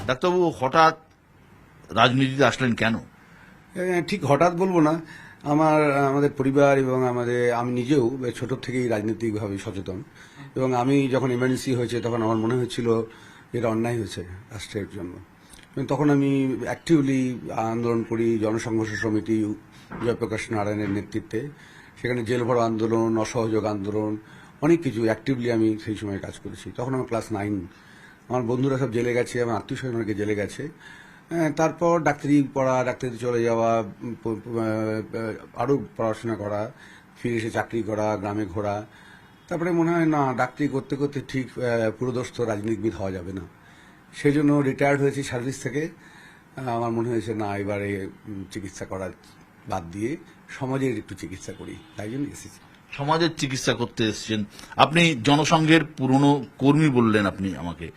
ডাক্তারবাবু হঠাৎ রাজনীতিতে আসলেন কেন? ঠিক হঠাৎ বলবো না। আমাদের পরিবার এবং আমি নিজেও ছোট থেকেই রাজনৈতিকভাবে সচেতন, এবং আমি যখন এমার্জেন্সি হয়েছে তখন আমার মনে হচ্ছিল এটা অন্যায় হয়েছে রাষ্ট্রের জন্য। এবং তখন আমি অ্যাক্টিভলি আন্দোলন করি জনসংঘর্ষ সমিতি জয়প্রকাশ নারায়ণের নেতৃত্বে। সেখানে জেল ভরো আন্দোলন, অসহযোগ আন্দোলন, অনেক কিছু অ্যাক্টিভলি আমি সেই সময় কাজ করেছি। তখন আমার ক্লাস 9। আমার বন্ধুরা সব জেলে গেছে, আমার আত্মীয় স্বজন অনেকে জেলে গেছে। তারপর ডাক্তারি পড়া, ডাক্তারিতে চলে যাওয়া, আরও পড়াশোনা করা, ফিরে এসে চাকরি করা, গ্রামে ঘোরা। তারপরে মনে হয় না, ডাক্তারি করতে করতে ঠিক পুরোদস্ত রাজনীতিবিদ হওয়া যাবে না। সেই জন্য রিটায়ার্ড হয়েছি সার্ভিস থেকে। আমার মনে হয়েছে না, এবারে চিকিৎসা করা বাদ দিয়ে সমাজের একটু চিকিৎসা করি, তাই জন্য এসেছি। সমাজের চিকিৎসা করতে এসেছেন। আপনি জনসংঘের পুরনো কর্মী বললেন আপনি আমাকে।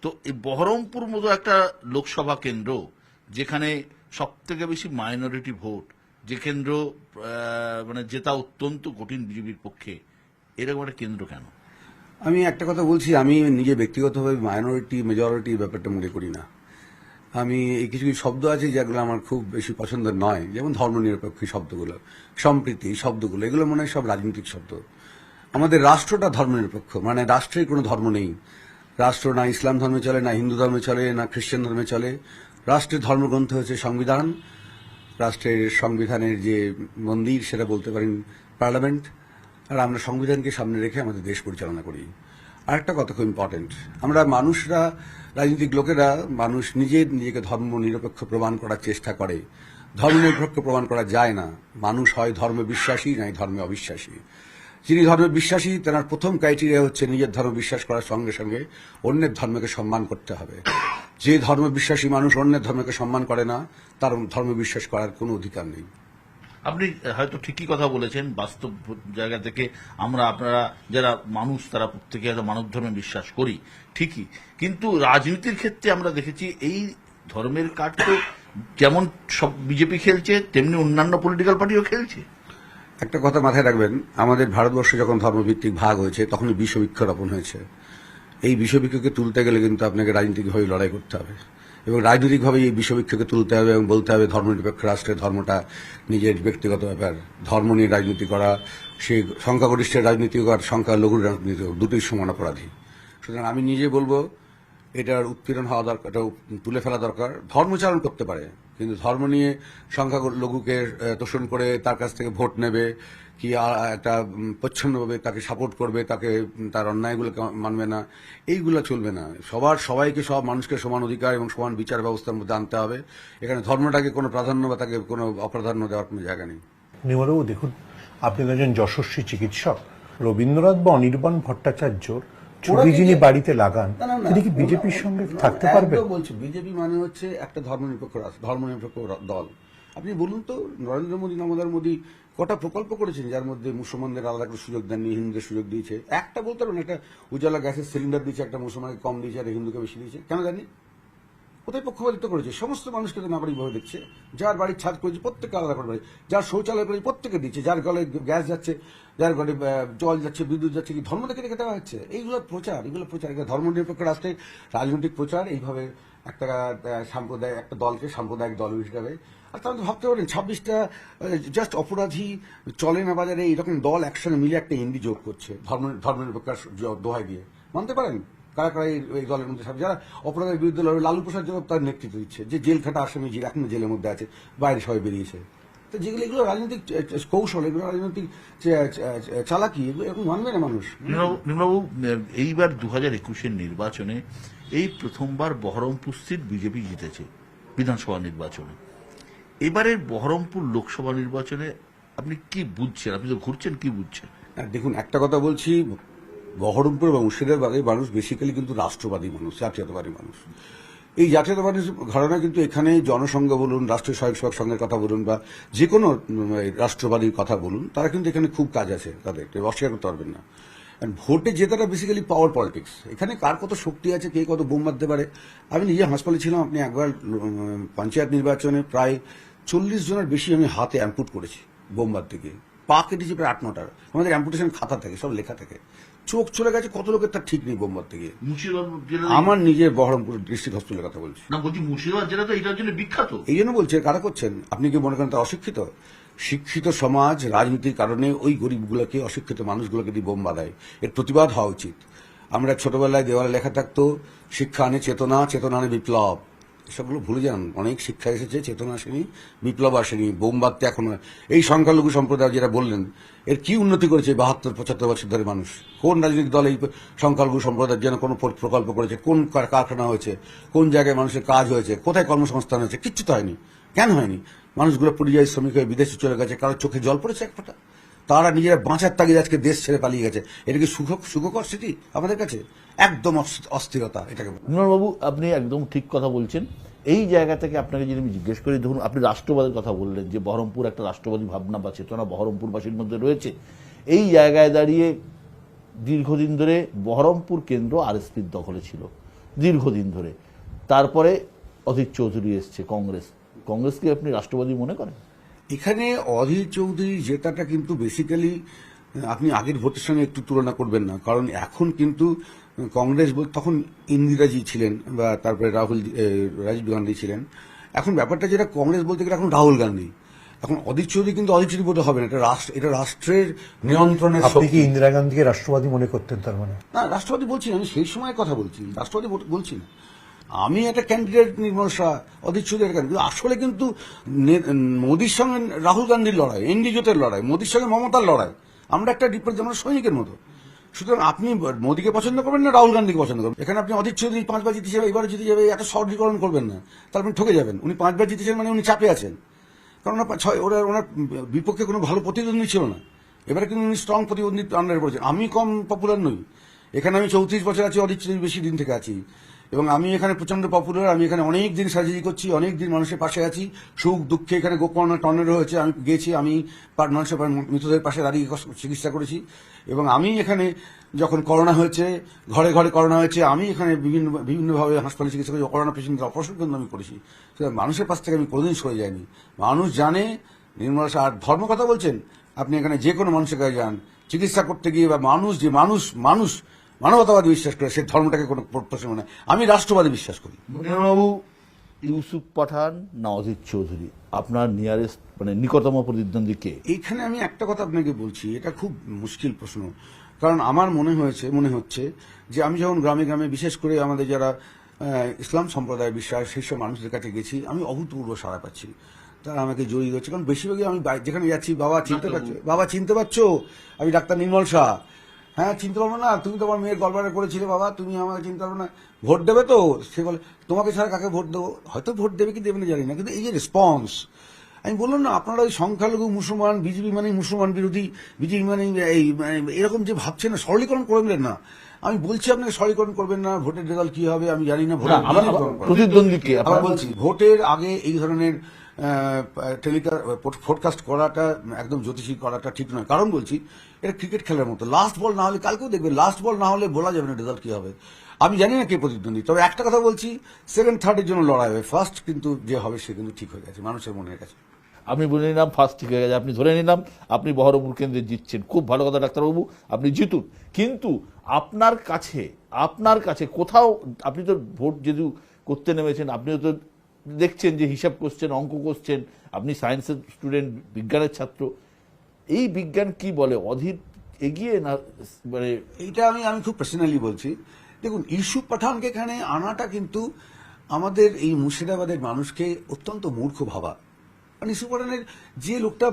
তো এই বহরমপুর মতো একটা লোকসভা কেন্দ্র, যেখানে সব থেকে বেশি মাইনরিটি ভোট, যে কেন্দ্র মানে জেতা অত্যন্ত কঠিন বিজেপির পক্ষে, এরকম একটা কেন্দ্র কেন? আমি একটা কথা বলছি, আমি নিজে ব্যক্তিগতভাবে মাইনরিটি মেজরিটি ব্যাপারটা মনে করি না। আমি এই কিছু কিছু শব্দ আছে যেগুলো আমার খুব বেশি পছন্দের নয়, যেমন ধর্মনিরপেক্ষ শব্দগুলো, সম্প্রীতি শব্দগুলো, এগুলো মনে হয় সব রাজনৈতিক শব্দ। আমাদের রাষ্ট্রটা ধর্মনিরপেক্ষ, মানে রাষ্ট্রের কোনো ধর্ম নেই। রাষ্ট্র না ইসলাম ধর্মে চলে, না হিন্দু ধর্মে চলে, না খ্রিস্টান ধর্মে চলে। রাষ্ট্রের ধর্মগ্রন্থ হচ্ছে সংবিধান। রাষ্ট্রের সংবিধানের যে মন্দির সেটা বলতে পারেন পার্লামেন্ট। আর আমরা সংবিধানকে সামনে রেখে আমাদের দেশ পরিচালনা করি। আরেকটা কথা খুব ইম্পর্টেন্ট, আমরা মানুষরা, রাজনৈতিক লোকেরা, মানুষ নিজেকে ধর্ম নিরপেক্ষ প্রমাণ করার চেষ্টা করে। ধর্ম নিরপেক্ষ প্রমাণ করা যায় না। মানুষ হয় ধর্মে বিশ্বাসী, নাই ধর্মে অবিশ্বাসী। যিনি ধর্মে বিশ্বাসী, তার প্রথম ক্রাইটেরিয়া হচ্ছে নিজের ধর্ম বিশ্বাস করার সঙ্গে সঙ্গে অন্যের ধর্মকে সম্মান করতে হবে। যে ধর্ম বিশ্বাসী মানুষ অন্যের ধর্মকে সম্মান করে না, তার ধর্ম বিশ্বাস করার কোনো অধিকার নেই। আপনি হয়তো ঠিকই কথা বলেছেন। বাস্তব জায়গা থেকে আপনারা যারা মানুষ, তারা প্রত্যেকে হয়তো মানব ধর্মে বিশ্বাস করি, ঠিকই। কিন্তু রাজনীতির ক্ষেত্রে আমরা দেখেছি এই ধর্মের কার্ড তো যেমন সব বিজেপি খেলছে, তেমনি অন্যান্য পলিটিক্যাল পার্টিও খেলছে। একটা কথা মাথায় রাখবেন, আমাদের ভারতবর্ষে যখন ধর্মভিত্তিক ভাগ হয়েছে তখনই বিষবৃক্ষরোপণ হয়েছে। এই বিষবৃক্ষকে তুলতে গেলে কিন্তু আপনাকে রাজনৈতিকভাবে লড়াই করতে হবে, এবং রাজনৈতিকভাবে এই বিষবৃক্ষকে তুলতে হবে এবং বলতে হবে ধর্মনিরপেক্ষ রাষ্ট্রের ধর্মটা নিজের ব্যক্তিগত ব্যাপার। ধর্ম নিয়ে রাজনীতি করা, সেই সংখ্যাগরিষ্ঠের রাজনীতি করা, সংখ্যালঘুর রাজনীতি দুটোই সমান অপরাধী। সুতরাং আমি নিজে বলবো এটার উৎপীড়ন হওয়া দরকার, এটা তুলে ফেলা দরকার। ধর্মচারণ করতে পারে, কিন্তু ধর্ম নিয়ে সংখ্যালঘুকে তোষণ করে তার কাছ থেকে ভোট নেবে, কি একটা প্রচ্ছন্নভাবে তাকে সাপোর্ট করবে, তাকে তার অন্যায়গুলোকে মানবে না, এইগুলো চলবে না। সবাইকে, সব মানুষকে সমান অধিকার এবং সমান বিচার ব্যবস্থার মধ্যে আনতে হবে। এখানে ধর্মটাকে কোনো প্রাধান্য বা তাকে কোনো অপ্রাধান্য দেওয়ার কোনো জায়গা নেই। নির্মলবাবু দেখুন, আপনি একজন যশস্বী চিকিৎসক। রবীন্দ্রনাথ বা অনির্বাণ ভট্টাচার্যর ছবি যিনি বাড়িতে লাগান, তিনি কি বিজেপির সঙ্গে থাকতে পারবেন? বলছি, বিজেপি মানে হচ্ছে একটা ধর্মনিরপেক্ষ রাষ্ট্র, ধর্মনিরপেক্ষ দল। আপনি বলুন তো, নরেন্দ্র মোদী, দামোদর মোদী কটা প্রকল্প করেছেন যার মধ্যে মুসলমানদের আলাদা করে সুযোগ দেননি, হিন্দুদের সুযোগ দিয়েছে? একটা বলতে পারবেন, একটা উজালা গ্যাসের সিলিন্ডার দিয়েছে, একটা মুসলমানকে কম দিয়েছে আর হিন্দুকে বেশি দিয়েছে, কেন জানি? কোথায় পক্ষপাতিত্ব করেছে? সমস্ত মানুষকে তো নাগরিকভাবে দেখছে। যার বাড়ির ছাদ করেছে প্রত্যেককে আলাদা করে বাড়ি, যার শৌচালয় করেছে প্রত্যেকে দিচ্ছে, যার গলে গ্যাস যাচ্ছে, যার ঘরে জল যাচ্ছে, বিদ্যুৎ যাচ্ছে, কি ধর্ম দেখে রেখে দেওয়া হচ্ছে? এইগুলো প্রচার, এটা ধর্ম নিরপেক্ষ রাষ্ট্রে রাজনৈতিক প্রচার। এইভাবে একটা সাম্প্রদায়িক একটা দলকে সাম্প্রদায়িক দল হিসাবে, আর তাহলে ভাবতে পারেন 26টা জাস্ট অপরাধী চলে না বাজারে, এইরকম দল একসঙ্গে মিলে একটা ইন্ডি যোগ করছে ধর্ম নিরপেক্ষ দোহাই দিয়ে। মানতে পারেন কারা কারা এই দলের মধ্যে? যারা অপরাধের বিরুদ্ধে লড়বে, লালু প্রসাদ যাদব তার নেতৃত্ব দিচ্ছে, যে জেল খাটা আসামি এখনো জেলের মধ্যে আছে, বাইরে সবাই বেরিয়েছে। তো যেগুলো, এগুলো রাজনৈতিক কৌশল, এগুলো রাজনৈতিক চালাকি, এগুলো এরকম মানবে না মানুষ। নির্মলবাবু, এইবার 2021-এর নির্বাচনে এই প্রথমবার বহরমপুর সিট বিজেপি জিতেছে বিধানসভা নির্বাচনে। এবারের বহরমপুর লোকসভা নির্বাচনে আপনি কি বুঝছেন? আপনি তো ঘুরছেন, কি বুঝছেন? দেখুন, একটা কথা বলছি, বহরমপুর এবং মুর্শিদাবাদের মানুষ বেসিক্যালি কিন্তু রাষ্ট্রবাদী মানুষ, জাতীয়তাবাদী মানুষ। এই জাতীয়তাবাদী ঘটনা কিন্তু এখানে জনসংঘ বলুন, রাষ্ট্রীয় স্বয়ংসেবক সংঘের কথা বলুন, বা যে কোনো রাষ্ট্রবাদীর কথা বলুন, তারা কিন্তু এখানে খুব কাজ আছে তাদের, অস্বীকার করতে পারবেন না। ভোটে জেতাটা বেসিক্যালি পাওয়ার পলিটিক্স। এখানে কার কত শক্তি আছে, কে কত বোম মারতে পারে। আমি নিজে হাসপাতালে ছিলাম, আপনি একবার পঞ্চায়েত নির্বাচনে প্রায় 40 জনের বেশি আমি হাতে অ্যাম্পুট করেছি বোম মারতে গিয়ে। পা কেটেছি প্রায় 8-9টার। আমাদের অ্যাম্পুটেশন খাতা থাকে, সব লেখা থাকে। চোখ চলে গেছে কত লোকের তার ঠিক নেই বোমবার থেকে। মুর্শিদাবাদ জেলা আমার নিজের বহরমপুর ডিস্ট্রিক্ট হসপিটালের কথা বলছি। না, বলছি মুর্শিদাবাদ জেলা তো এটার জন্য বিখ্যাত। এই জন্য বলছে, কারা করছেন? আপনি কি মনে করেন তা অশিক্ষিত? শিক্ষিত সমাজ রাজনীতির কারণে ওই গরিবগুলোকে, অশিক্ষিত মানুষগুলোকে দিয়ে বোম বাঁধায়। এর প্রতিবাদ হওয়া উচিত। আমরা ছোটবেলায় দেওয়ালে লেখা থাকতো, শিক্ষা আনে চেতনা, চেতনা আনে বিপ্লব। এসবগুলো ভুলে যান। অনেক শিক্ষা এসেছে, চেতনা আসেনি, বিপ্লব আসেনি। বোম বাঁধতে এখন এই সংখ্যালঘু সম্প্রদায় যেটা বললেন, এর কি উন্নতি করেছে 72-75 বছর ধরে মানুষ? কোন রাজনৈতিক দল এই সংখ্যালঘু সম্প্রদায়ের জন্য কোনো প্রকল্প করেছে? কোন কারখানা হয়েছে? কোন জায়গায় মানুষের কাজ হয়েছে? কোথায় কর্মসংস্থান হয়েছে? কিচ্ছু তো হয়নি। কেন হয়নি? মানুষগুলো পরিযায়ী শ্রমিক হয়ে বিদেশে চলে গেছে। কারোর চোখে জল পড়েছে এক ফোঁটা? তারা নিজেরা বাঁচার তাগিদে আজকে দেশ ছেড়ে পালিয়ে গেছে। এটা কি সুখকর স্মৃতি আমাদের কাছে? একদম অস্থিরতা এটাকে। বাবু, আপনি একদম ঠিক কথা বলছেন। এই জায়গা থেকে আপনাকে যদি আমি জিজ্ঞেস করি, ধরুন আপনি রাষ্ট্রবাদের কথা বললেন, যে বহরমপুর একটা রাষ্ট্রবাদী ভাবনা বা চেতনা বহরমপুরবাসীর মধ্যে রয়েছে। এই জায়গায় দাঁড়িয়ে দীর্ঘদিন ধরে বহরমপুর কেন্দ্র আরএসপির দখলে ছিল, দীর্ঘদিন ধরে। তারপরে অধীর চৌধুরী এসছে, কংগ্রেস কি আপনি রাষ্ট্রবাদী মনে করেন? এখানে অধীর চৌধুরী জেতাটা কিন্তু বেসিক্যালি আপনি আগের ভোটের সঙ্গে একটু তুলনা করবেন না। কারণ এখন কিন্তু কংগ্রেস তখন ইন্দিরাজি ছিলেন, বা তারপরে রাজীব গান্ধী ছিলেন। এখন ব্যাপারটা যেটা কংগ্রেস বলতে গেলে এখন রাহুল গান্ধী। এখন অধীর চৌধুরী কিন্তু অধীর চৌধুরী বোধ হবে না। এটা রাষ্ট্রের নিয়ন্ত্রণের। আপনি কি ইন্দিরা গান্ধীকে রাষ্ট্রবাদী মনে করতেন তার মানে? না, রাষ্ট্রবাদী বলছি না, আমি সেই সময় কথা বলছি, রাষ্ট্রবাদী বলছি না। আমি একটা ক্যান্ডিডেট, নির্মল শাহ, অধীর চৌধুরী একটা ক্যান্ডিডেট। আসলে কিন্তু মোদির সঙ্গে রাহুল গান্ধীর লড়াই, এনডি জোটের লড়াই, মোদির সঙ্গে মমতার লড়াই। আমরা একটা আমরা সৈনিকের মতো। সুতরাং আপনি মোদীকে পছন্দ করবেন না রাহুল গান্ধীকে পছন্দ করবেন। এখানে আপনি অধীর চৌধুরী 5 বার জিতে যাবে, এবারে জিতে যাবে, এত সরলীকরণ করবেন না, তাহলে আপনি ঠকে যাবেন। উনি 5 বার জিতেছেন মানে উনি চাপে আছেন, কারণ ওনার বিপক্ষে কোনো ভালো প্রতিদ্বন্দ্বী ছিল না। এবারে কিন্তু উনি স্ট্রং প্রতিদ্বন্দ্বিত্ব আন্ডারে পড়েছেন। আমি কম পপুলার নই। এখানে আমি 34 বছর আছি, অধীর চৌধুরী বেশি দিন থেকে আছি, এবং আমি এখানে প্রচন্ড পপুলার। আমি এখানে অনেক দিন সার্জারি করছি, অনেক দিন মানুষের পাশে আছি, সুখ দুঃখে। এখানে গোকর্ণ টর্নেডো হয়েছে, আমি গেছি, আমি মানুষের মৃতদের পাশে দাঁড়িয়ে চিকিৎসা করেছি। এবং আমি এখানে যখন করোনা হয়েছে, ঘরে ঘরে করোনা হয়েছে, আমি এখানে বিভিন্নভাবে হাসপাতালে চিকিৎসা করেছি, করোনা পেশেন্টদের অপারেশন কিন্তু আমি করেছি। মানুষের পাশ থেকে আমি কোনোদিন সরে যাইনি। মানুষ জানে নির্মলা শাহ। আর ধর্ম কথা বলছেন, আপনি এখানে যে কোনো মানুষের কাছে যান চিকিৎসা করতে গিয়ে, বা মানুষ মানবতাবাদী বিশ্বাস করে, সে ধর্মটাকে কোনো প্রশ্ন নয়। আমি রাষ্ট্রবাদী বিশ্বাস করি। বাবু, ইউসুফ পাঠান না অধীর চৌধুরী, আপনার নিয়ারেস্ট মানে নিকটতম প্রতিদ্বন্দ্বী কে? এইখানে আমি একটা কথা আপনাকে বলছি, এটা খুব মুশকিল প্রশ্ন। কারণ আমার মনে হচ্ছে যে আমি যখন গ্রামে গ্রামে, বিশেষ করে আমাদের যারা ইসলাম সম্প্রদায় বিশ্বাস, সেই সব মানুষদের কাছে গেছি, আমি অভূতপূর্ব সাড়া পাচ্ছি। তারা আমাকে জড়িয়ে ধরছে। কারণ বেশিরভাগই আমি যেখানে যাচ্ছি, বাবা চিনতে পারছো, আমি ডাক্তার নির্মল শাহ। হ্যাঁ, চিনতে পারবো না? তুমি তো আমার মেয়ের গলবারে করেছিলে বাবা, তুমি আমাকে চিনতে পারবো না? ভোট দেবে তো? সে বলে তোমাকে ছাড়া কাকে ভোট দেবো? হয়তো ভোট দেবে কি দেবে না জানি না, কিন্তু এই যে রেসপন্স, আমি বললাম না, আপনারা ওই সংখ্যালঘু মুসলমান, বিজেপি মানে মুসলমান বিরোধী, বিজেপি মানে এই এরকম যে ভাবছেন না, সরলীকরণ করবেন না। আমি বলছি আপনাকে সরলীকরণ করবেন না। ভোটের রেজাল্ট কি হবে আমি জানি না। প্রতিদ্বন্দ্বীকে আবার বলছি, ভোটের আগে এই ধরনের ফোরকাস্ট করাটা, একদম জ্যোতিষী করাটা ঠিক নয়। কারণ বলছি, এটা ক্রিকেট খেলার মতো। লাস্ট বল না হলে, কালকেও দেখবেন, লাস্ট বল না হলে বলা যাবে না রেজাল্ট কি হবে। আমি জানি না কে প্রতিদ্বন্দ্বী, তবে একটা কথা বলছি, সেকেন্ড থার্ডের জন্য লড়াই হবে। ফার্স্ট কিন্তু যে হবে সে কিন্তু ঠিক হয়ে গেছে মানুষের মনের কাছে। আপনি বলে নিলাম ফার্স্ট ঠিক হয়ে গেছে, আপনি ধরে নিলাম আপনি বহরমপুর কেন্দ্রে জিতছেন, খুব ভালো কথা ডাক্তারবাবু, আপনি জিতুন। কিন্তু আপনার কাছে কোথাও, আপনি তো ভোট যেহেতু করতে নেমেছেন, আপনিও তো দেখছেন যে হিসাব করছেন, অঙ্ক করছেন, আপনি সায়েন্সের স্টুডেন্ট, বিজ্ঞানের ছাত্র। এই বিজ্ঞান কি বলে, অধীর এগিয়ে না? মানে এইটা আমি খুব পার্সোনালি বলছি। দেখুন, ইউসুফ পাঠানকে এখানে আনাটা কিন্তু আমাদের এই মুর্শিদাবাদের মানুষকে অত্যন্ত মূর্খ ভাবা। মানে ইউসুফ পাঠানের যে লোকটা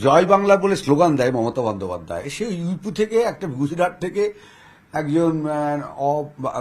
জয় বাংলা বলে স্লোগান দেয় মমতা বন্দ্যোপাধ্যায়, সে ইউপি থেকে, একটা গুজরাট থেকে একজন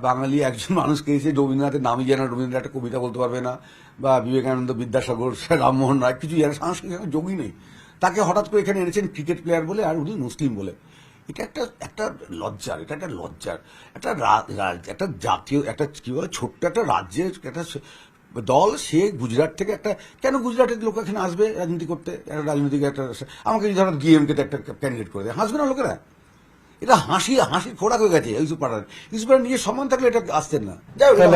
বাঙালি একজন মানুষকে এসে রবীন্দ্রনাথের নামই জানে না, রবীন্দ্রনাথ একটা কবিতা বলতে পারবে না, বা বিবেকানন্দ, বিদ্যাসাগর, রামমোহন রায় কিছু জানে, সাংস্কৃতিক যোগই নেই। তাকে হঠাৎ করে এখানে এনেছেন ক্রিকেট প্লেয়ার বলে, আর উনি মুসলিম বলে। এটা একটা লজ্জার, একটা জাতীয়, একটা কি বলে, ছোট্ট একটা রাজ্যের একটা দল, সে গুজরাট থেকে কেন গুজরাটের লোক এখানে আসবে রাজনীতি করতে? রাজনৈতিক আমাকে ধরো ডিএমকে একটা ক্যান্ডিডেট করে দেয়, হাসবে না লোকেরা? এটা হাসির খোরাক হয়ে গেছে ইউসুফ পাঠান। ইউসুফ পাঠান নিজের সম্মান থাকলে এটা আসতেন না।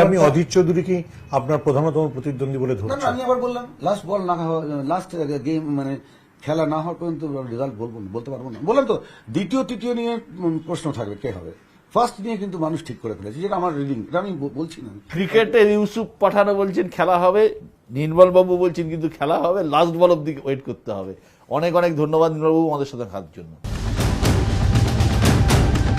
আপনি অধীর চৌধুরী কি আপনার প্রধানতম প্রতিদ্বন্দ্বী বলে ধরছেন? আমি আবার বললাম, লাস্ট বল না, লাস্ট গেম, মানে খেলা না হওয়ার পর্যন্ত রেজাল্ট বলতে পারবো না। বললাম তো দ্বিতীয় তৃতীয় নিয়ে প্রশ্ন থাকবে কে হবে, ফার্স্ট নিয়ে কিন্তু মানুষ ঠিক করে ফেলেছে, যেটা আমার রিডিং, এটা আমি বলছি না। ক্রিকেটের ইউসুফ পাঠানো বলছেন খেলা হবে, নির্মল বাবু বলছেন কিন্তু খেলা হবে, লাস্ট বল অব্দি ওয়েট করতে হবে। অনেক অনেক ধন্যবাদ নির্মল বাবু আমাদের সাথে থাকার জন্য।